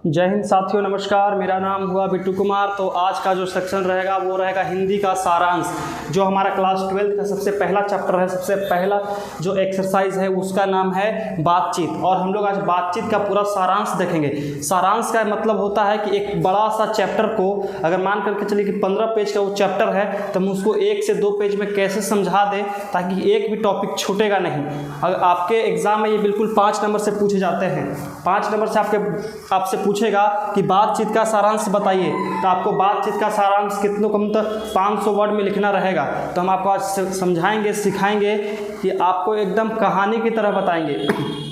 जय हिंद साथियों, नमस्कार। मेरा नाम हुआ बिट्टू कुमार। तो आज का जो सेक्शन रहेगा वो रहेगा हिंदी का सारांश, जो हमारा क्लास 12 का सबसे पहला चैप्टर है। सबसे पहला जो एक्सरसाइज है उसका नाम है बातचीत, और हम लोग आज बातचीत का पूरा सारांश देखेंगे। सारांश का मतलब होता है कि एक बड़ा सा चैप्टर को अगर मान करके चलिए कि 15 पेज का वो चैप्टर है तो हम उसको 1 से 2 पेज में कैसे समझा दें ताकि एक भी टॉपिक छूटेगा नहीं। अगर आपके एग्जाम में ये बिल्कुल 5 नंबर से पूछे जाते हैं, 5 नंबर से आपसे पूछेगा कि बातचीत का सारांश बताइए, तो आपको बातचीत का सारांश कितनों कम तो 500 वर्ड में लिखना रहेगा। तो हम आपको आज समझाएंगे, सिखाएंगे कि आपको एकदम कहानी की तरह बताएंगे।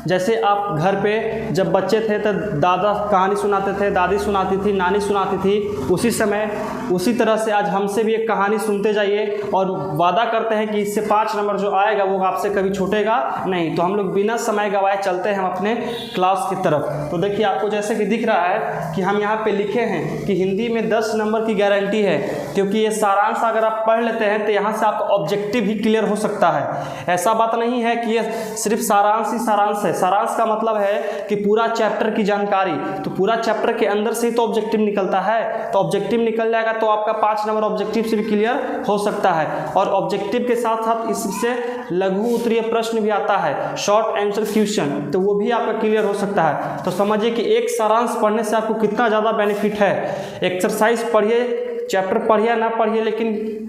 जैसे आप घर पे जब बच्चे थे तो दादा कहानी सुनाते थे, दादी सुनाती थी, नानी सुनाती थी, उसी तरह से आज हमसे भी एक कहानी सुनते जाइए और वादा करते हैं कि इससे 5 नंबर जो आएगा वो आपसे कभी छूटेगा नहीं। तो हम लोग बिना समय गवाए चलते हैं अपने क्लास की तरफ। तो देखिए आपको जैसे कि दिख रहा है कि हम यहाँ पे लिखे हैं कि हिंदी में 10 नंबर की गारंटी है, क्योंकि ये सारांश अगर आप पढ़ लेते हैं तो यहाँ से आपका ऑब्जेक्टिव ही क्लियर हो सकता है। ऐसा बात नहीं है कि ये सिर्फ सारांश ही सारांश है। सारांश का मतलब है कि पूरा चैप्टर की जानकारी, तो पूरा चैप्टर के अंदर से ही तो ऑब्जेक्टिव निकलता है। तो ऑब्जेक्टिव निकल जाएगा तो आपका 5 नंबर ऑब्जेक्टिव से भी क्लियर हो सकता है। और ऑब्जेक्टिव के साथ साथ इससे लघु उत्तरीय प्रश्न भी आता है, शॉर्ट आंसर क्वेश्चन, तो वो भी आपका क्लियर हो सकता है। तो समझिए कि एक सारांश पढ़ने से आपको कितना ज़्यादा बेनिफिट है। एक्सरसाइज पढ़िए, चैप्टर पढ़िए ना पढ़िए, लेकिन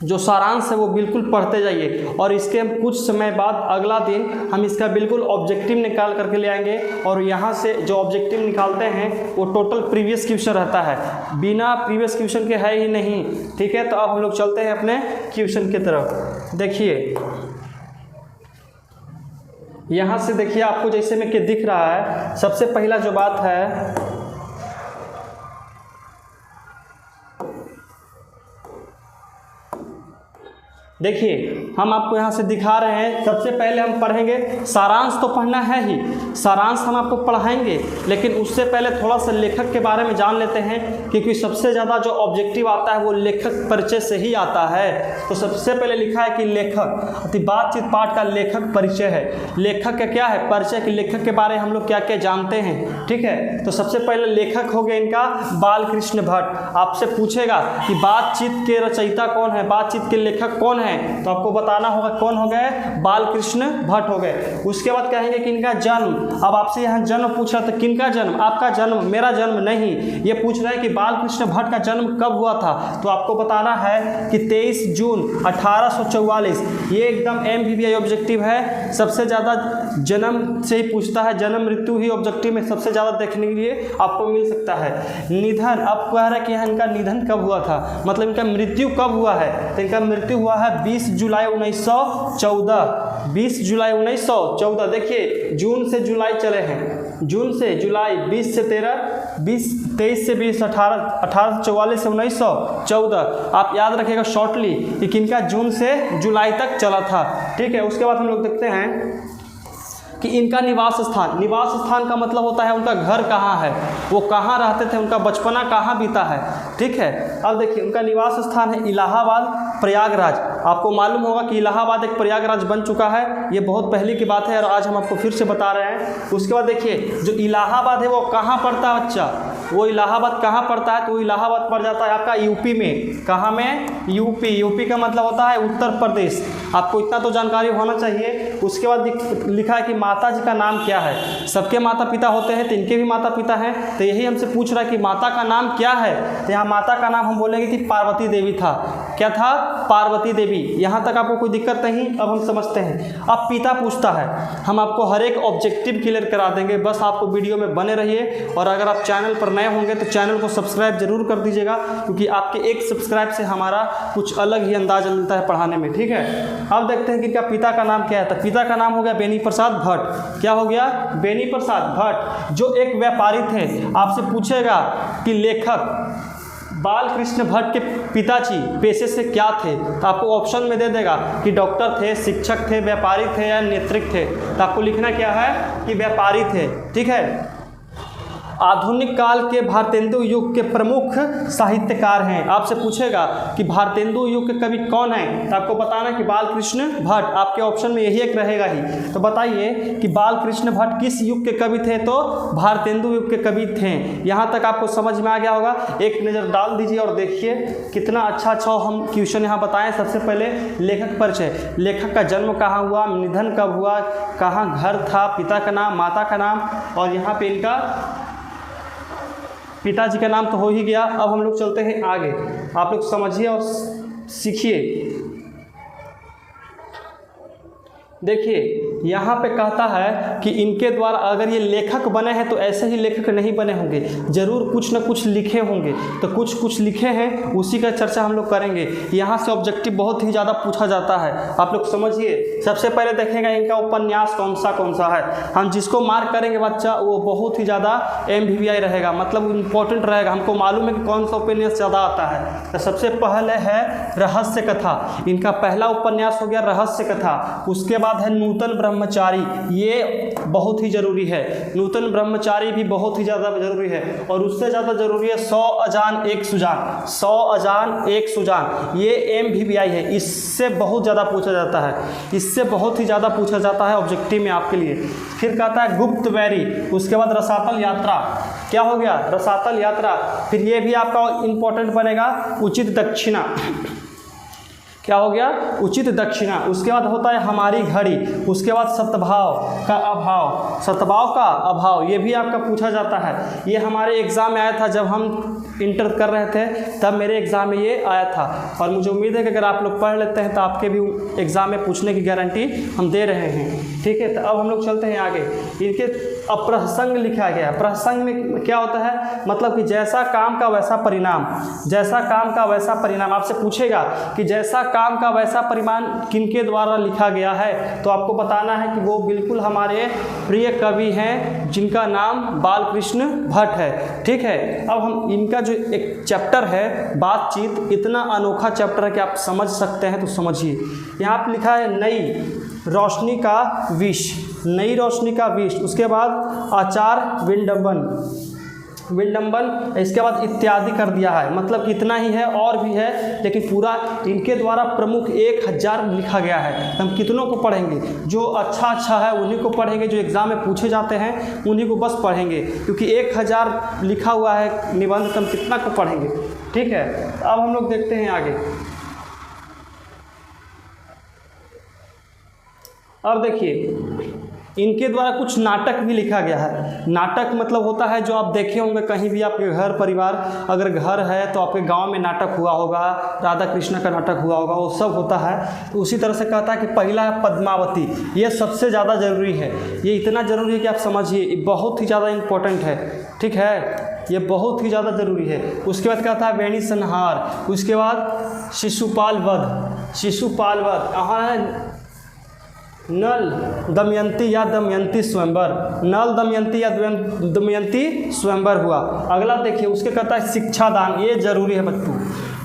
जो सारांश है वो बिल्कुल पढ़ते जाइए। और इसके हम कुछ समय बाद अगला दिन हम इसका बिल्कुल ऑब्जेक्टिव निकाल करके ले आएंगे, और यहाँ से जो ऑब्जेक्टिव निकालते हैं वो टोटल प्रीवियस क्वेश्चन रहता है, बिना प्रीवियस क्वेश्चन के है ही नहीं। ठीक है, तो अब हम लोग चलते हैं अपने क्वेश्चन की तरफ। देखिए यहाँ से देखिए आपको जैसे में कि दिख रहा है, सबसे पहला जो बात है, देखिए हम आपको यहाँ से दिखा रहे हैं। सबसे पहले हम पढ़ेंगे, सारांश तो पढ़ना है ही, सारांश हम आपको पढ़ाएंगे, लेकिन उससे पहले थोड़ा सा लेखक के बारे में जान लेते हैं, क्योंकि सबसे ज़्यादा जो ऑब्जेक्टिव आता है वो लेखक परिचय से ही आता है। तो सबसे पहले लिखा है कि लेखक, बातचीत पाठ का लेखक परिचय है। लेखक का क्या है परिचय, कि लेखक के बारे में हम लोग क्या क्या जानते हैं। ठीक है, तो सबसे पहले लेखक हो गया इनका बालकृष्ण भट्ट। आपसे पूछेगा कि बातचीत के रचयिता कौन है, बातचीत के लेखक कौन है, तो आपको बताना होगा कौन हो गए, बालकृष्ण भट्ट हो गए। उसके बाद कहेंगे कि इनका जन्म। अब आपसे यहाँ जन्म पूछ रहा था, किनका जन्म, आपका जन्म, मेरा जन्म नहीं, ये पूछ रहा है कि बालकृष्ण भट्ट का जन्म कब हुआ था। तो आपको बताना है कि 23 जून 1844। ये एकदम MBBI ऑब्जेक्टिव है, सबसे ज़्यादा जन्म से ही पूछता है, जन्म मृत्यु ही ऑब्जेक्टिव में सबसे ज़्यादा देखने के लिए आपको मिल सकता है। निधन, अब कह रहा है कि इनका निधन कब हुआ था, मतलब इनका मृत्यु कब हुआ है। तो इनका मृत्यु हुआ है 20 जुलाई 1914। 20 जुलाई 1914। देखिए जून से जुलाई चले हैं, जून से जुलाई, 20 से 13, 23 से 20, 1844 से 1914। आप याद रखिएगा शॉर्टली कि किनका जून से जुलाई तक चला था। ठीक है, उसके बाद हम लोग देखते हैं कि इनका निवास स्थान। निवास स्थान का मतलब होता है उनका घर कहाँ है, वो कहाँ रहते थे, उनका बचपना कहाँ बीता है। ठीक है, अब देखिए उनका निवास स्थान है इलाहाबाद, प्रयागराज। आपको मालूम होगा कि इलाहाबाद एक प्रयागराज बन चुका है, ये बहुत पहले की बात है और आज हम आपको फिर से बता रहे हैं। उसके बाद देखिए जो इलाहाबाद है वो कहाँ पड़ता है बच्चा, वो इलाहाबाद कहाँ पड़ता है, तो वो इलाहाबाद पड़ जाता है आपका यूपी में। कहाँ में, यूपी। यूपी का मतलब होता है उत्तर प्रदेश। आपको इतना तो जानकारी होना चाहिए। उसके बाद लिखा है कि माता जी का नाम क्या है। सबके माता पिता होते हैं, तो इनके भी माता पिता हैं, तो यही हमसे पूछ रहा है कि माता का नाम क्या है। तो यहाँ माता का नाम हम बोलेंगे कि पार्वती देवी था। क्या था, पार्वती देवी। यहाँ तक आपको कोई दिक्कत नहीं, अब हम समझते हैं। अब पिता पूछता है, हम आपको हर एक ऑब्जेक्टिव क्लियर करा देंगे, बस आपको वीडियो में बने रहिए। और अगर आप चैनल पर नए होंगे तो चैनल को सब्सक्राइब जरूर कर दीजिएगा, क्योंकि आपके एक सब्सक्राइब से हमारा कुछ अलग ही अंदाज मिलता है पढ़ाने में। ठीक है, अब देखते हैं कि इनका पिता का नाम क्या है। तो पिता का नाम हो गया बेनी प्रसाद भट्ट। क्या हो गया, बेनी प्रसाद भट्ट, जो एक व्यापारी थे। आपसे पूछेगा कि लेखक बालकृष्ण भट्ट के पिताजी पेशे से क्या थे, तो आपको ऑप्शन में दे देगा कि डॉक्टर थे, शिक्षक थे, व्यापारी थे या नेतृत्व थे। तो आपको लिखना क्या है कि व्यापारी थे। ठीक है, आधुनिक काल के भारतेंदु युग के प्रमुख साहित्यकार हैं। आपसे पूछेगा कि भारतेंदु युग के कवि कौन हैं, तो आपको बताना कि बालकृष्ण भट्ट, आपके ऑप्शन में यही एक रहेगा ही। तो बताइए कि बालकृष्ण भट्ट किस युग के कवि थे, तो भारतेंदु युग के कवि थे। यहाँ तक आपको समझ में आ गया होगा। एक नज़र डाल दीजिए और देखिए कितना अच्छा हम क्वेश्चन यहाँ बताएं। सबसे पहले लेखक परिचय, लेखक का जन्म कहाँ हुआ, निधन कब हुआ, कहाँ घर था, पिता का नाम, माता का नाम, और यहाँ पे इनका पिताजी का नाम तो हो ही गया। अब हम लोग चलते हैं आगे, आप लोग समझिए और सीखिए। देखिए यहाँ पे कहता है कि इनके द्वारा अगर ये लेखक बने हैं तो ऐसे ही लेखक नहीं बने होंगे, जरूर कुछ न कुछ लिखे होंगे। तो कुछ लिखे हैं, उसी का चर्चा हम लोग करेंगे। यहाँ से ऑब्जेक्टिव बहुत ही ज़्यादा पूछा जाता है, आप लोग समझिए। सबसे पहले देखेंगे इनका उपन्यास कौन सा है। हम जिसको मार्क करेंगे बच्चा वो बहुत ही ज़्यादा MVVI रहेगा, मतलब इम्पोर्टेंट रहेगा। हमको मालूम है कि कौन सा उपन्यास ज़्यादा आता है। तो सबसे पहले है रहस्य कथा, इनका पहला उपन्यास हो गया रहस्य कथा। उसके बाद है नूतन ब्रह्मचारी, ये बहुत ही जरूरी है। नूतन ब्रह्मचारी भी बहुत ही ज़्यादा जरूरी है। और उससे ज़्यादा जरूरी है 100 अजान एक सुजान, 100 अजान एक सुजान, ये MVVI है। इससे बहुत ज़्यादा पूछा जाता है, इससे बहुत ही ज़्यादा पूछा जाता है ऑब्जेक्टिव में आपके लिए। फिर कहता है गुप्त बैरी, उसके बाद रसातल यात्रा, क्या हो गया रसातल यात्रा। फिर ये भी आपका इंपॉर्टेंट बनेगा उचित दक्षिणा, क्या हो गया उचित दक्षिणा। उसके बाद होता है हमारी घड़ी, उसके बाद सद्भाव का अभाव, सद्भाव का अभाव, ये भी आपका पूछा जाता है। ये हमारे एग्ज़ाम में आया था, जब हम इंटर कर रहे थे तब मेरे एग्ज़ाम में ये आया था। और मुझे उम्मीद है कि अगर आप लोग पढ़ लेते हैं तो आपके भी एग्ज़ाम में पूछने की गारंटी हम दे रहे हैं, ठीक है। तो अब हम लोग चलते हैं आगे। इनके अप्रसंग लिखा गया है। प्रसंग में क्या होता है, मतलब कि जैसा काम का वैसा परिणाम, जैसा काम का वैसा परिणाम। आपसे पूछेगा कि जैसा काम का वैसा परिणाम किनके द्वारा लिखा गया है, तो आपको बताना है कि वो बिल्कुल हमारे प्रिय कवि हैं जिनका नाम बालकृष्ण भट्ट है, ठीक है। अब हम इनका जो एक चैप्टर है बातचीत, इतना अनोखा चैप्टर है कि आप समझ सकते हैं, तो समझिए। यहाँ पर लिखा है नई रोशनी का विष, नई रोशनी का विष। उसके बाद आचार विडंबन, इसके बाद इत्यादि कर दिया है। मतलब इतना ही है, और भी है, लेकिन पूरा इनके द्वारा प्रमुख 1000 लिखा गया है। हम कितनों को पढ़ेंगे, जो अच्छा है उन्हीं को पढ़ेंगे, जो एग्ज़ाम में पूछे जाते हैं उन्हीं को बस पढ़ेंगे, क्योंकि 1000 लिखा हुआ है निबंध, तो हम कितना को पढ़ेंगे, ठीक है। अब हम लोग देखते हैं आगे। अब देखिए इनके द्वारा कुछ नाटक भी लिखा गया है। नाटक मतलब होता है जो आप देखे होंगे कहीं भी, आपके घर परिवार अगर घर है तो आपके गांव में नाटक हुआ होगा, राधा कृष्ण का नाटक हुआ होगा, वो सब होता है। तो उसी तरह से कहता है कि पहला है पद्मावती, ये सबसे ज़्यादा ज़रूरी है। ये इतना ज़रूरी है कि आप समझिए, बहुत ही ज़्यादा इम्पोर्टेंट है, ठीक है, ये बहुत ही ज़्यादा ज़रूरी है। उसके बाद कहता है वेणी संहार, उसके बाद शिशुपाल वध, यहाँ है नल दमयंती या दमयंती स्वयंवर, नल दमयंती या दमयंती स्वयंवर हुआ। अगला देखिए, उसके कहता है शिक्षादान, ये जरूरी है बच्चों,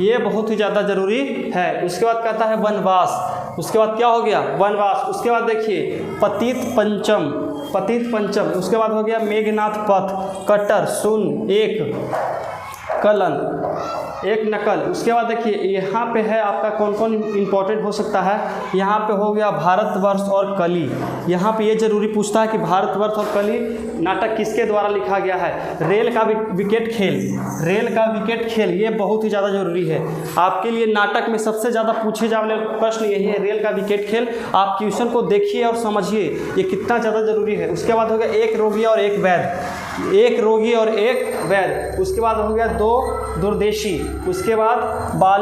ये बहुत ही ज़्यादा जरूरी है। उसके बाद कहता है वनवास, उसके बाद क्या हो गया वनवास। उसके बाद देखिए पतित पंचम, उसके बाद हो गया मेघनाथ पथ, कट्टर, शून्य, एक, कलन, एक नकल। उसके बाद देखिए यहाँ पे है आपका कौन कौन इंपॉर्टेंट हो सकता है। यहाँ पे हो गया भारतवर्ष और कली, यहाँ पे ये जरूरी पूछता है कि भारतवर्ष और कली नाटक किसके द्वारा लिखा गया है। रेल का विकेट खेल, ये बहुत ही ज़्यादा जरूरी है आपके लिए। नाटक में सबसे ज़्यादा पूछे जाने वाले प्रश्न यही है, रेल का विकेट खेल। आप क्वेश्चन को देखिए और समझिए ये कितना ज़्यादा जरूरी है। उसके बाद हो गया एक रोगी और एक वैद्य, उसके बाद हो गया 2 दुर्देशी, उसके बाद बाल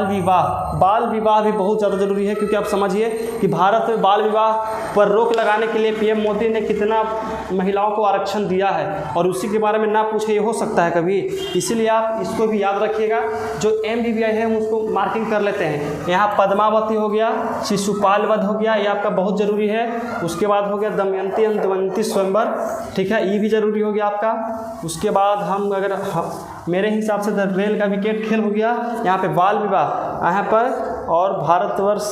विवाह भी बहुत ज़्यादा ज़रूरी है, क्योंकि आप समझिए कि भारत में बाल विवाह पर रोक लगाने के लिए PM मोदी ने कितना महिलाओं को आरक्षण दिया है, और उसी के बारे में ना पूछे ये हो सकता है कभी, इसीलिए आप इसको भी याद रखिएगा। जो MVVI है हम उसको मार्किंग कर लेते हैं। यहाँ पद्मावती हो गया, शिशुपाल वध हो गया, ये आपका बहुत ज़रूरी है। उसके बाद हो गया दमयंती स्वयंवर, ठीक है, ये भी ज़रूरी हो गया आपका। उसके बाद हम मेरे हिसाब से रेल का विकेट खेल हो गया, यहाँ पे बाल विवाह यहाँ पर, और भारतवर्ष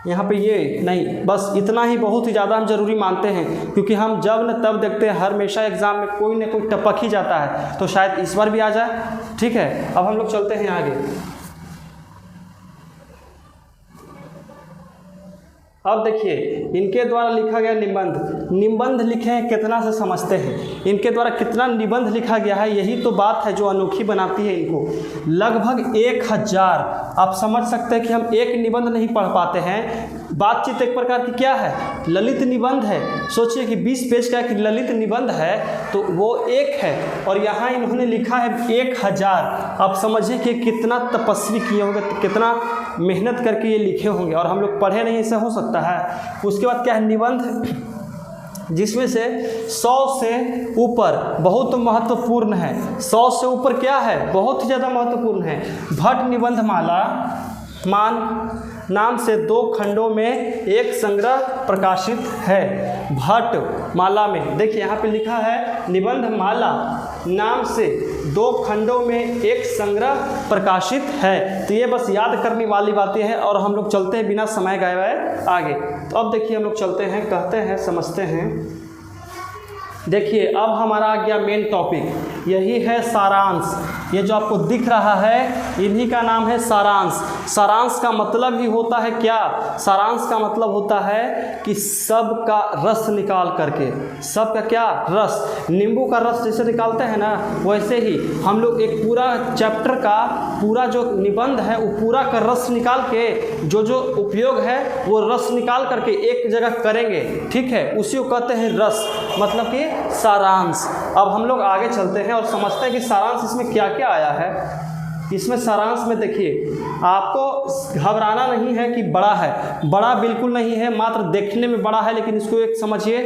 यहाँ पे ये नहीं, बस इतना ही बहुत ही ज़्यादा हम ज़रूरी मानते हैं, क्योंकि हम जब न तब देखते हैं हमेशा एग्ज़ाम में कोई न कोई टपक ही जाता है, तो शायद इस बार भी आ जाए। ठीक है, अब हम लोग चलते हैं आगे। अब देखिए इनके द्वारा लिखा गया निबंध, निबंध लिखे हैं कितना से समझते हैं, इनके द्वारा कितना निबंध लिखा गया है, यही तो बात है जो अनोखी बनाती है इनको। लगभग 1000। आप समझ सकते हैं कि हम एक निबंध नहीं पढ़ पाते हैं। बातचीत एक प्रकार की क्या है, ललित निबंध है। सोचिए कि 20 पेज का एक ललित निबंध है तो वो एक है, और यहाँ इन्होंने लिखा है 1000। आप समझिए कि कितना तपस्वी किए होंगे, कितना मेहनत करके ये लिखे होंगे, और हम लोग पढ़े नहीं, ऐसा हो सकता है। उसके बाद क्या है, निबंध जिसमें से 100 से ऊपर बहुत महत्वपूर्ण है। 100 से ऊपर क्या है, बहुत ही ज़्यादा महत्वपूर्ण है। भट्ट निबंध माला मान नाम से 2 खंडों में एक संग्रह प्रकाशित है। भट्ट माला में देखिए यहाँ पे लिखा है निबंध माला नाम से 2 खंडों में एक संग्रह प्रकाशित है। तो ये बस याद करने वाली बातें हैं, और हम लोग चलते हैं बिना समय गए आगे। तो अब देखिए हम लोग चलते हैं, कहते हैं, समझते हैं। देखिए अब हमारा आ गया मेन टॉपिक, यही है सारांश। ये जो आपको दिख रहा है इन्हीं का नाम है सारांश। सारांश का मतलब ही होता है क्या, सारांश का मतलब होता है कि सब का रस निकाल करके, सब का क्या रस, नींबू का रस जैसे निकालते हैं ना, वैसे ही हम लोग एक पूरा चैप्टर का पूरा जो निबंध है वो पूरा का रस निकाल के जो जो उपयोग है वो रस निकाल करके एक जगह करेंगे। ठीक है, उसी को कहते हैं रस, मतलब कि सारांश। अब हम लोग आगे चलते हैं और समझते हैं कि सारांश इसमें क्या क्या आया है। इसमें सारांश में देखिए आपको घबराना नहीं है कि बड़ा है, बड़ा बिल्कुल नहीं है, मात्र देखने में बड़ा है। लेकिन इसको एक समझिए,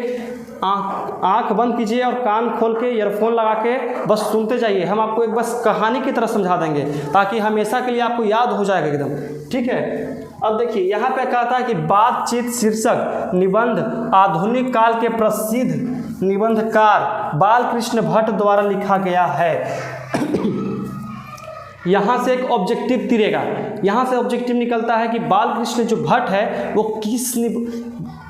आँख बंद कीजिए और कान खोल के ईयरफोन लगा के बस सुनते जाइए। हम आपको एक बस कहानी की तरह समझा देंगे ताकि हमेशा के लिए आपको याद हो जाएगा एकदम। ठीक है, अब देखिए यहाँ पे कहता है कि बातचीत शीर्षक निबंध आधुनिक काल के प्रसिद्ध निबंधकार बालकृष्ण भट्ट द्वारा लिखा गया है। यहाँ से एक ऑब्जेक्टिव तिरेगा, यहाँ से ऑब्जेक्टिव निकलता है कि बालकृष्ण जो भट्ट है वो किस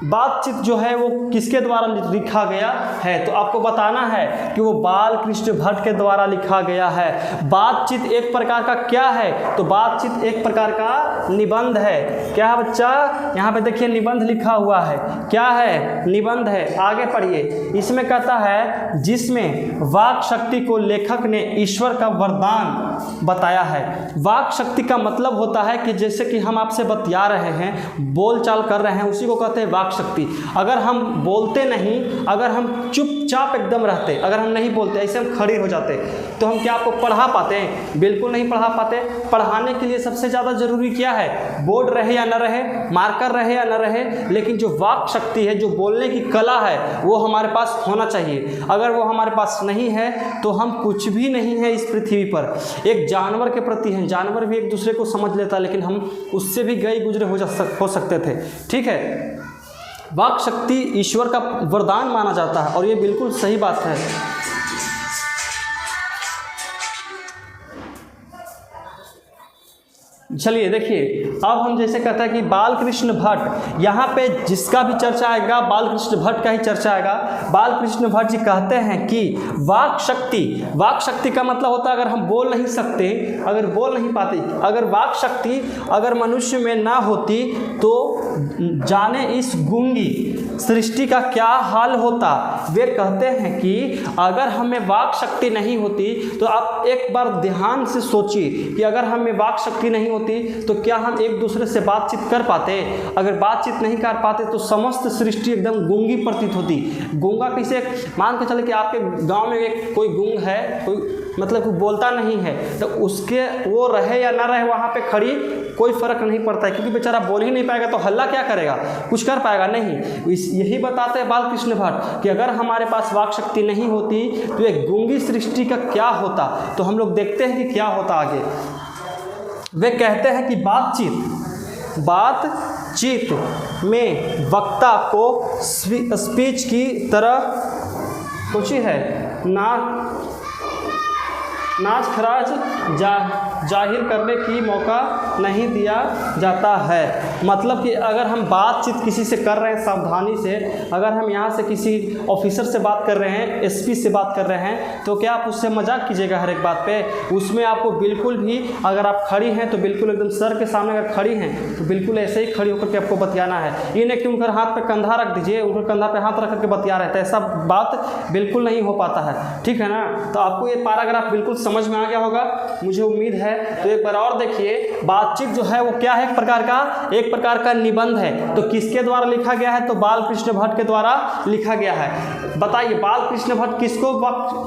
बातचीत जो है वो किसके द्वारा लिखा गया है। तो आपको बताना है कि वो बालकृष्ण भट्ट के द्वारा लिखा गया है। बातचीत एक प्रकार का क्या है, तो बातचीत एक प्रकार का निबंध है। क्या है बच्चा, यहाँ पे देखिए निबंध लिखा हुआ है, क्या है, निबंध है। आगे पढ़िए, इसमें कहता है जिसमें वाक शक्ति को लेखक ने ईश्वर का वरदान बताया है। वाक शक्ति का मतलब होता है कि जैसे कि हम आपसे बतिया रहे हैं, बोलचाल कर रहे हैं, उसी को कहते हैं वाक शक्ति। अगर हम बोलते नहीं, अगर हम चुपचाप एकदम रहते, अगर हम नहीं बोलते, ऐसे हम खड़े हो जाते, तो हम क्या आपको पढ़ा पाते हैं? बिल्कुल नहीं पढ़ा पाते। पढ़ाने के लिए सबसे ज़्यादा ज़रूरी क्या है, बोर्ड रहे या न रहे, मार्कर रहे या न रहे, लेकिन जो वाक शक्ति है, जो बोलने की कला है, वो हमारे पास होना चाहिए। अगर वो हमारे पास नहीं है तो हम कुछ भी नहीं है इस पृथ्वी पर। एक जानवर के प्रति हैं, जानवर भी एक दूसरे को समझ लेता, लेकिन हम उससे भी गए गुजरे हो सकते थे। ठीक है, वाक शक्ति ईश्वर का वरदान माना जाता है और ये बिल्कुल सही बात है। चलिए देखिए, अब हम जैसे कहते हैं कि बालकृष्ण भट्ट, यहाँ पे जिसका भी चर्चा आएगा बालकृष्ण भट्ट का ही चर्चा आएगा। बालकृष्ण भट्ट जी कहते हैं कि वाक शक्ति का मतलब होता है अगर हम बोल नहीं सकते, अगर बोल नहीं पाते, अगर वाक शक्ति अगर मनुष्य में ना होती तो जाने इस गूंगी सृष्टि का क्या हाल होता। वे कहते हैं कि अगर हमें वाक शक्ति नहीं होती तो आप एक बार ध्यान से सोचिए कि अगर हमें वाक शक्ति नहीं होती तो क्या हम एक दूसरे से बातचीत कर पाते? अगर बातचीत नहीं कर पाते तो समस्त सृष्टि एकदम गूंगी प्रतीत होती। गूंगा कैसे, मान के चले कि आपके गांव में एक कोई गूंग है, कोई मतलब कोई बोलता नहीं है, तो उसके वो रहे या ना रहे वहाँ पे खड़ी कोई फर्क नहीं पड़ता है, क्योंकि बेचारा बोल ही नहीं पाएगा तो हल्ला क्या करेगा, कुछ कर पाएगा नहीं। यही बताते हैं बालकृष्ण भट्ट कि अगर हमारे पास वाक शक्ति नहीं होती तो एक गूंगी सृष्टि का क्या होता। तो हम लोग देखते हैं कि क्या होता आगे। वे कहते हैं कि बातचीत में वक्ता को स्पीच की तरह कुछ है नाच खराज जाहिर करने की मौका नहीं दिया जाता है। मतलब कि अगर हम बातचीत किसी से कर रहे हैं सावधानी से, अगर हम यहाँ से किसी ऑफिसर से बात कर रहे हैं, एसपी से बात कर रहे हैं, तो क्या आप उससे मजाक कीजिएगा हर एक बात पे? उसमें आपको बिल्कुल भी, अगर आप खड़ी हैं तो बिल्कुल एकदम सर के सामने अगर खड़ी हैं तो बिल्कुल ऐसे ही खड़ी होकर के आपको बतियाना है। ये नहीं कि उनका हाथ पे कंधा रख दीजिए, उनके कंधा पे हाथ रख करके बतिया रहे थे, ऐसा बात बिल्कुल नहीं हो पाता है, ठीक है ना। तो आपको ये पैराग्राफ बिल्कुल समझ में आ गया होगा, मुझे उम्मीद है। तो एक बार और देखिए, बातचीत जो है वो क्या है, एक प्रकार का निबंध है। तो किसके द्वारा लिखा गया है? तो बालकृष्ण भट्ट के द्वारा लिखा गया है। बताइए, बालकृष्ण भट्ट किसको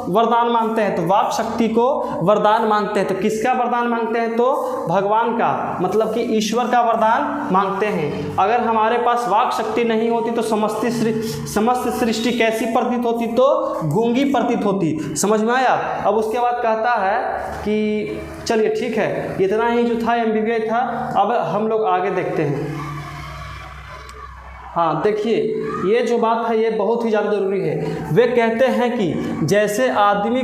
वरदान मानते हैं? तो वाक शक्ति को वरदान मानते हैं। तो किसका वरदान मांगते हैं? तो भगवान का, मतलब कि ईश्वर का वरदान मांगते हैं। अगर हमारे पास वाक शक्ति नहीं होती तो समस्त सृष्टि कैसी प्रतीत होती? तो गूंगी प्रतीत होती। समझ में आया? अब उसके बाद कहता है कि चलिए ठीक है, इतना ही जो था MBBI था। अब हम लोग आगे देखते हैं। हाँ देखिए, ये जो बात है ये बहुत ही ज़्यादा ज़रूरी है। वे कहते हैं कि जैसे आदमी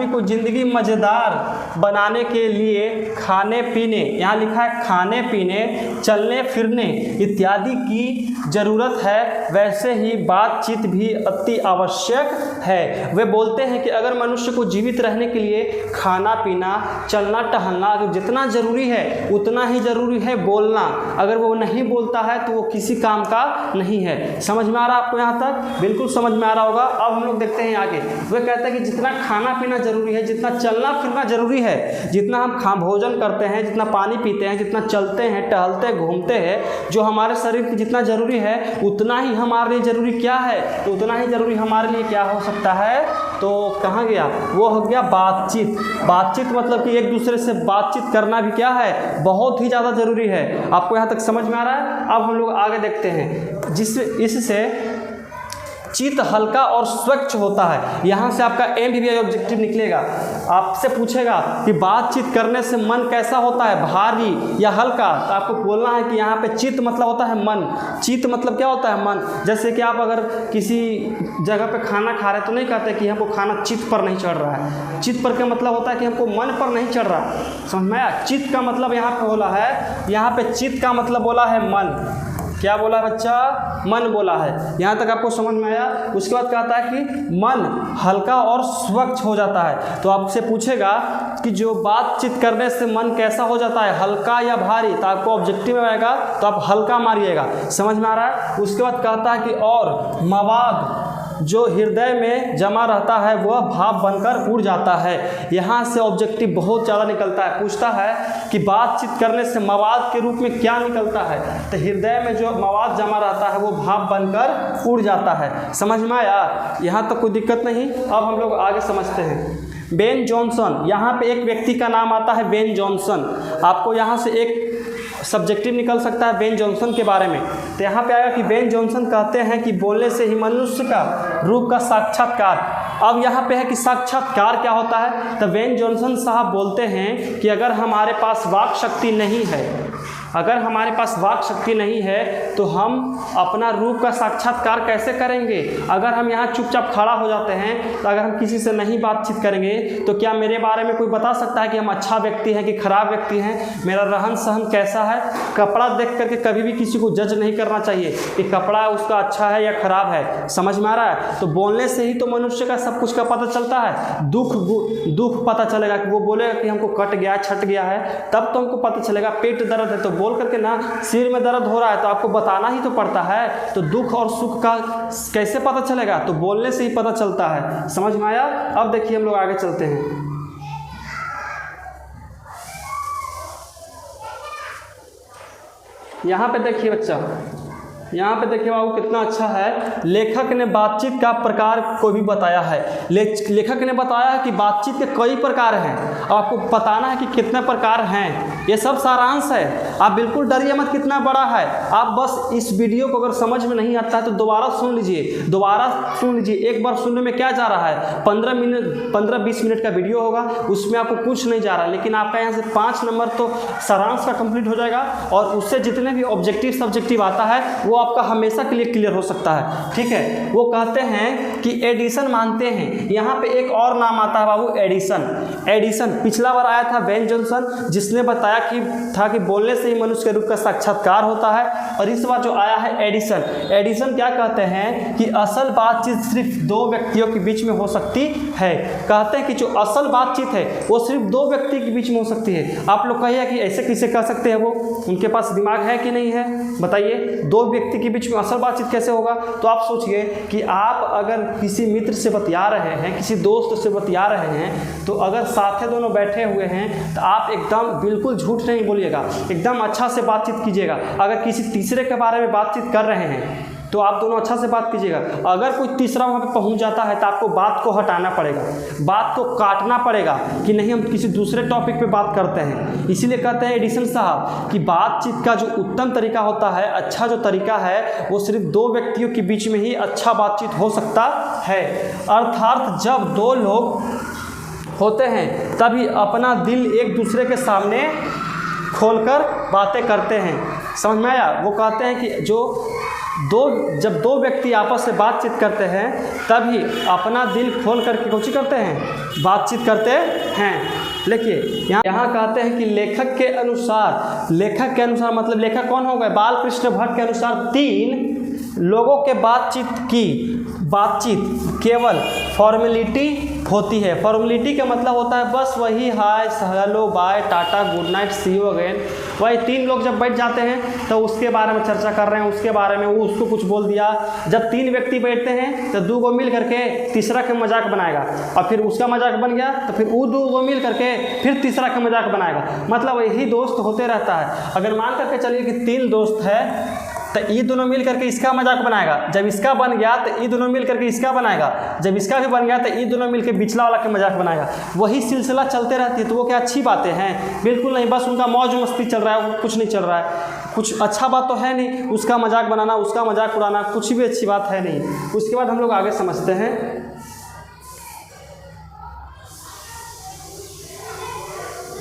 को ज़िंदगी मज़ेदार बनाने के लिए खाने पीने, यहाँ लिखा है खाने पीने, चलने फिरने इत्यादि की ज़रूरत है, वैसे ही बातचीत भी अति आवश्यक है। वे बोलते हैं कि अगर मनुष्य को जीवित रहने के लिए खाना पीना, चलना टहलना जितना ज़रूरी है उतना ही ज़रूरी है बोलना। अगर वो नहीं बोलता है तो वो किसी काम का नहीं है। समझ में आ रहा है आपको? यहाँ तक बिल्कुल समझ में आ रहा होगा। अब हम लोग देखते हैं आगे। वे कहते हैं कि जितना खाना पीना जरूरी है, जितना चलना फिरना जरूरी है, जितना हम भोजन करते हैं, जितना पानी पीते हैं, जितना चलते हैं, टहलते हैं, घूमते हैं, जो हमारे शरीर के जितना जरूरी है उतना ही हमारे लिए जरूरी क्या है? तो उतना ही जरूरी हमारे लिए क्या हो सकता है? तो कहाँ गया वो? हो गया बातचीत। बातचीत मतलब कि एक दूसरे से बातचीत करना भी क्या है? बहुत ही ज़्यादा जरूरी है। आपको यहाँ तक समझ में आ रहा है? अब हम लोग आगे देखते हैं। इससे चित्त हल्का और स्वच्छ होता है। यहाँ से आपका MBBI ऑब्जेक्टिव निकलेगा। आपसे पूछेगा कि बातचीत करने से मन कैसा होता है, भारी या हल्का? तो आपको बोलना है कि यहाँ पे चित्त मतलब होता है मन। चित्त मतलब क्या होता है? मन। जैसे कि आप अगर किसी जगह पे खाना खा रहे हैं तो नहीं कहते कि हमको खाना चित्त पर नहीं चढ़ रहा है। चित्त पर का मतलब होता है कि हमको मन पर नहीं चढ़ रहा। समझ में आया? चित्त का मतलब यहाँ पे बोला है, यहाँ पे चित्त का मतलब बोला है मन। क्या बोला बच्चा? मन बोला है। यहाँ तक आपको समझ में आया? उसके बाद कहता है कि मन हल्का और स्वच्छ हो जाता है। तो आपसे पूछेगा कि जो बातचीत करने से मन कैसा हो जाता है, हल्का या भारी? तो आपको ऑब्जेक्टिव में आएगा तो आप हल्का मारिएगा। समझ में आ रहा है? उसके बाद कहता है कि और मवाद जो हृदय में जमा रहता है वह भाव बनकर उड़ जाता है। यहाँ से ऑब्जेक्टिव बहुत ज़्यादा निकलता है। पूछता है कि बातचीत करने से मवाद के रूप में क्या निकलता है? तो हृदय में जो मवाद जमा रहता है वो भाव बनकर उड़ जाता है। समझ में आया? यहाँ तक कोई दिक्कत नहीं। अब हम लोग आगे समझते हैं। बेन जॉनसन, यहाँ पे एक व्यक्ति का नाम आता है बेन जॉनसन। आपको यहाँ से एक सब्जेक्टिव निकल सकता है बेन जॉनसन के बारे में। तो यहाँ पे आएगा कि बेन जॉनसन कहते हैं कि बोलने से ही मनुष्य का रूप का साक्षात्कार। अब यहाँ पे है कि साक्षात्कार क्या होता है? तो बेन जॉनसन साहब बोलते हैं कि अगर हमारे पास वाक शक्ति नहीं है, अगर हमारे पास वाक शक्ति नहीं है तो हम अपना रूप का साक्षात्कार कैसे करेंगे? अगर हम यहाँ चुपचाप खड़ा हो जाते हैं, तो अगर हम किसी से नहीं बातचीत करेंगे तो क्या मेरे बारे में कोई बता सकता है कि हम अच्छा व्यक्ति हैं कि खराब व्यक्ति हैं? मेरा रहन सहन कैसा है? कपड़ा देख करके कभी भी किसी को जज नहीं करना चाहिए कि कपड़ा उसका अच्छा है या खराब है। समझ में आ रहा है? तो बोलने से ही तो मनुष्य का सब कुछ का पता चलता है। दुख पता चलेगा कि वो बोलेगा कि हमको कट गया, छट गया है, तब तो हमको पता चलेगा। पेट दर्द है तो बोल करके ना, सिर में दर्द हो रहा है तो आपको बताना ही तो पड़ता है। तो दुख और सुख का कैसे पता चलेगा? तो बोलने से ही पता चलता है। समझ में आया? अब देखिए हम लोग आगे चलते हैं। यहाँ पे देखिए बच्चा, यहाँ पे देखिए बाबू कितना अच्छा है। लेखक ने बातचीत का प्रकार को भी बताया है। लेखक ने बताया है कि बातचीत के कई प्रकार हैं। अब आपको बताना है कि कितने प्रकार हैं। ये सब सारांश है। आप बिल्कुल डरिए मत कितना बड़ा है। आप बस इस वीडियो को अगर समझ में नहीं आता है तो दोबारा सुन लीजिए। एक बार सुनने में क्या जा रहा है? 15-20 मिनट का वीडियो होगा, उसमें आपको कुछ नहीं जा रहा, लेकिन आपका यहाँ से 5 नंबर तो सारांश का कंप्लीट हो जाएगा और उससे जितने भी ऑब्जेक्टिव सब्जेक्टिव आता है वो आपका हमेशा के लिए क्लियर हो सकता है। ठीक है? वो कहते हैं कि एडिसन मानते हैं। यहाँ पे एक और नाम आता है बाबू, एडिसन। पिछला बार आया था बेन जॉनसन, जिसने बताया आया कि बोलने से ही मनुष्य के रूप का साक्षात्कार होता है। और इस बार जो आया है एडिशन, एडिशन क्या कहते हैं कि असल बातचीत सिर्फ दो व्यक्तियों के बीच में हो सकती है। कहते हैं कि जो असल बातचीत है वो सिर्फ दो व्यक्ति के बीच में हो सकती है। आप लोग कहिए कि ऐसे कैसे कह सकते हैं, वो उनके पास दिमाग है कि नहीं है, बताइए। दो व्यक्ति के बीच में असल बातचीत कैसे होगा? तो आप सोचिए कि आप अगर किसी मित्र से बतिया रहे हैं, किसी दोस्त से बतिया रहे हैं, तो अगर साथे दोनों बैठे हुए हैं तो आप एकदम बिल्कुल झूठ नहीं बोलिएगा, एकदम अच्छा से बातचीत कीजिएगा। अगर किसी तीसरे के बारे में बातचीत कर रहे हैं तो आप दोनों अच्छा से बात कीजिएगा। अगर कोई तीसरा वहाँ पे पहुँच जाता है तो आपको बात को हटाना पड़ेगा, बात को काटना पड़ेगा कि नहीं हम किसी दूसरे टॉपिक पे बात करते हैं। इसीलिए कहते हैं एडिसन साहब कि बातचीत का जो उत्तम तरीका होता है, अच्छा जो तरीका है, वो सिर्फ दो व्यक्तियों के बीच में ही अच्छा बातचीत हो सकता है। अर्थात जब दो लोग होते हैं तभी अपना दिल एक दूसरे के सामने खोलकर बातें करते हैं। समझ में आया? वो कहते हैं कि जब दो व्यक्ति आपस में बातचीत करते हैं तभी अपना दिल खोल करके कुछ करते हैं, बातचीत करते हैं। देखिए यहाँ कहते हैं कि लेखक के अनुसार मतलब लेखक कौन हो गए? बालकृष्ण भट्ट के अनुसार 3 लोगों के बातचीत केवल फॉर्मेलिटी होती है। फॉर्मेलिटी का मतलब होता है बस वही hi, hello, bye, ta-ta, good night, see you again. वही 3 लोग जब बैठ जाते हैं तो उसके बारे में चर्चा कर रहे हैं, उसके बारे में वो उसको कुछ बोल दिया। जब 3 व्यक्ति बैठते हैं तो 2 को मिल करके तीसरा का मजाक बनाएगा, और फिर उसका मजाक बन गया तो फिर वो 2 को मिल करके फिर तीसरा का मजाक बनाएगा। मतलब यही दोस्त होते रहता है। अगर मान करके चलिए कि 3 दोस्त है तो ये दोनों मिल करके इसका मजाक बनाएगा, जब इसका बन गया तो ये दोनों मिल करके इसका बनाएगा, जब इसका भी बन गया तो ये दोनों मिल के बिचला वाला का मजाक बनाएगा। वही सिलसिला चलते रहती है। तो वो क्या अच्छी बातें हैं? बिल्कुल नहीं। बस उनका मौज मस्ती चल रहा है, कुछ नहीं चल रहा है, कुछ अच्छा बात तो है नहीं। उसका मजाक बनाना, उसका मजाक उड़ाना कुछ भी अच्छी बात है नहीं। उसके बाद हम लोग आगे समझते हैं।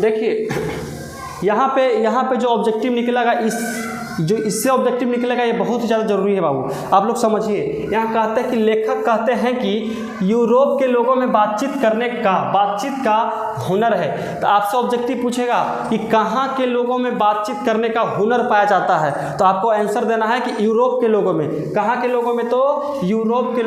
देखिए यहाँ पे जो ऑब्जेक्टिव निकलेगा, इससे ऑब्जेक्टिव निकलेगा, ये बहुत ही ज़्यादा ज़रूरी है बाबू, आप लोग समझिए। यहाँ कहते हैं कि लेखक कहते हैं कि यूरोप के लोगों में बातचीत का हुनर है। तो आपसे ऑब्जेक्टिव पूछेगा कि कहाँ के लोगों में बातचीत करने का हुनर पाया जाता है, तो आपको आंसर देना है कि यूरोप के लोगों में। कहाँ के लोगों में? तो यूरोप के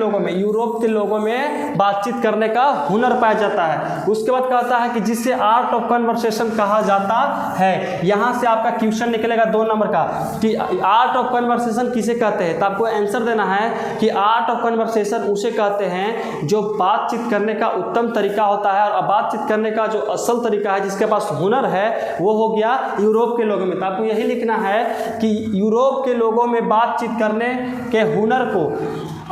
लोगों में बातचीत करने का हुनर पाया जाता है। उसके बाद कहता है कि जिसे आर्ट ऑफ कन्वर्सेशन कहा जाता है। यहाँ से आपका क्वेश्चन निकलेगा 2 नंबर का कि आर्ट ऑफ कन्वर्सेशन किसे कहते हैं। तो आपको आंसर देना है कि आर्ट ऑफ कन्वर्सेशन उसे कहते हैं जो बातचीत करने का उत्तम तरीका होता है, और बातचीत करने का जो असल तरीका है, जिसके पास हुनर है, वो हो गया यूरोप के लोगों में। तो आपको यही लिखना है कि यूरोप के लोगों में बातचीत करने के हुनर को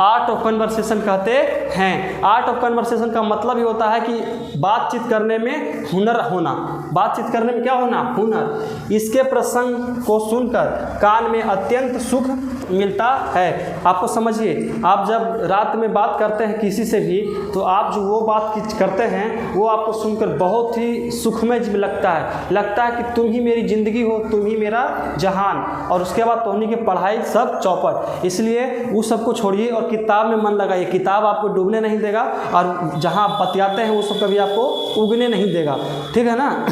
आर्ट ऑफ कन्वर्सेशन कहते हैं। आर्ट ऑफ कन्वर्सेशन का मतलब ही होता है कि बातचीत करने में हुनर होना। बातचीत करने में क्या होना? हुनर। इसके प्रसंग को सुनकर कान में अत्यंत सुख मिलता है। आपको समझिए, आप जब रात में बात करते हैं किसी से भी, तो आप जो वो बात करते हैं वो आपको सुनकर बहुत ही सुखमय लगता है कि तुम ही मेरी ज़िंदगी हो, तुम ही मेरा जहान। और उसके बाद तोहनी की पढ़ाई सब चौपट। इसलिए वो सबको छोड़िए और किताब में मन लगाइए। किताब आपको डूबने नहीं देगा, और जहाँ आप बतियाते हैं वो सब कभी आपको उगने नहीं देगा। ठीक है ना?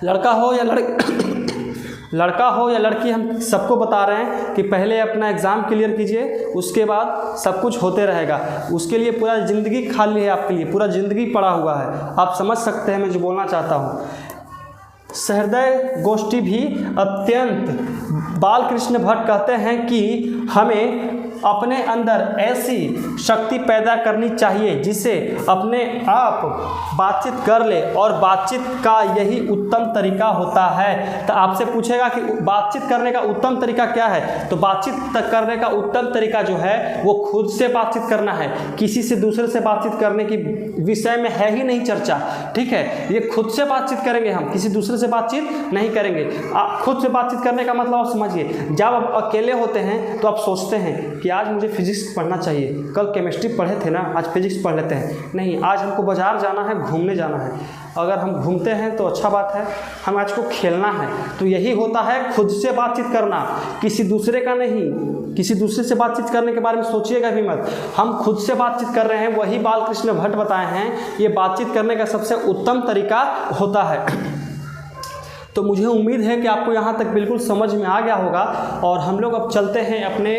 लड़का हो या लड़की, हम सबको बता रहे हैं कि पहले अपना एग्ज़ाम क्लियर कीजिए, उसके बाद सब कुछ होते रहेगा। उसके लिए पूरा ज़िंदगी खाली है, आपके लिए पूरा ज़िंदगी पड़ा हुआ है। आप समझ सकते हैं मैं जो बोलना चाहता हूँ। सहृदय गोष्ठी भी अत्यंत। बालकृष्ण भट्ट कहते हैं कि हमें अपने अंदर ऐसी शक्ति पैदा करनी चाहिए जिससे अपने आप बातचीत कर ले, और बातचीत का यही उत्तम तरीका होता है। तो आपसे पूछेगा कि बातचीत करने का उत्तम तरीका क्या है? तो बातचीत करने का उत्तम तरीका जो है वो खुद से बातचीत करना है। किसी से दूसरे से बातचीत करने की विषय में है ही नहीं चर्चा। ठीक है, ये खुद से बातचीत करेंगे हम, किसी दूसरे से बातचीत नहीं करेंगे। आप खुद से बातचीत करने का मतलब आप समझिए, जब आप अकेले होते हैं तो आप सोचते हैं कि आज मुझे फिजिक्स पढ़ना चाहिए, कल केमिस्ट्री पढ़े थे ना, आज फिजिक्स पढ़ लेते हैं। नहीं, आज हमको बाजार जाना है, घूमने जाना है। अगर हम घूमते हैं तो अच्छा बात है, हम आज को खेलना है। तो यही होता है खुद से बातचीत करना, किसी दूसरे का नहीं। किसी दूसरे से बातचीत करने के बारे में सोचिएगा भी मत। हम खुद से बातचीत कर रहे हैं, वही बालकृष्ण भट्ट बताए हैं, ये बातचीत करने का सबसे उत्तम तरीका होता है। तो मुझे उम्मीद है कि आपको यहाँ तक बिल्कुल समझ में आ गया होगा। और हम लोग अब चलते हैं अपने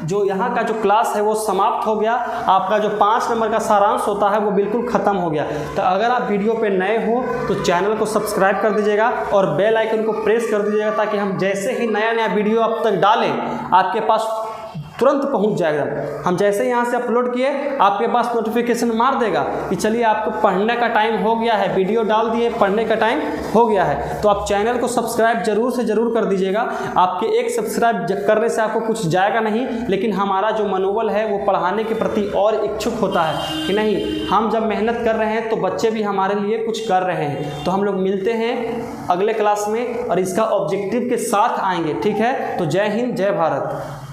जो यहाँ का जो क्लास है वो समाप्त हो गया। आपका जो 5 नंबर का सारांश होता है वो बिल्कुल ख़त्म हो गया। तो अगर आप वीडियो पे नए हो तो चैनल को सब्सक्राइब कर दीजिएगा और बेल आइकन को प्रेस कर दीजिएगा, ताकि हम जैसे ही नया नया वीडियो आप तक डालें आपके पास तुरंत पहुंच जाएगा। हम जैसे ही यहाँ से अपलोड किए आपके पास नोटिफिकेशन मार देगा कि चलिए आपको पढ़ने का टाइम हो गया है, वीडियो डाल दिए, पढ़ने का टाइम हो गया है। तो आप चैनल को सब्सक्राइब जरूर से ज़रूर कर दीजिएगा। आपके एक सब्सक्राइब करने से आपको कुछ जाएगा नहीं, लेकिन हमारा जो मनोबल है वो पढ़ाने के प्रति और इच्छुक होता है कि नहीं, हम जब मेहनत कर रहे हैं तो बच्चे भी हमारे लिए कुछ कर रहे हैं। तो हम लोग मिलते हैं अगले क्लास में और इसका ऑब्जेक्टिव के साथ आएंगे। ठीक है, तो जय हिंद, जय भारत।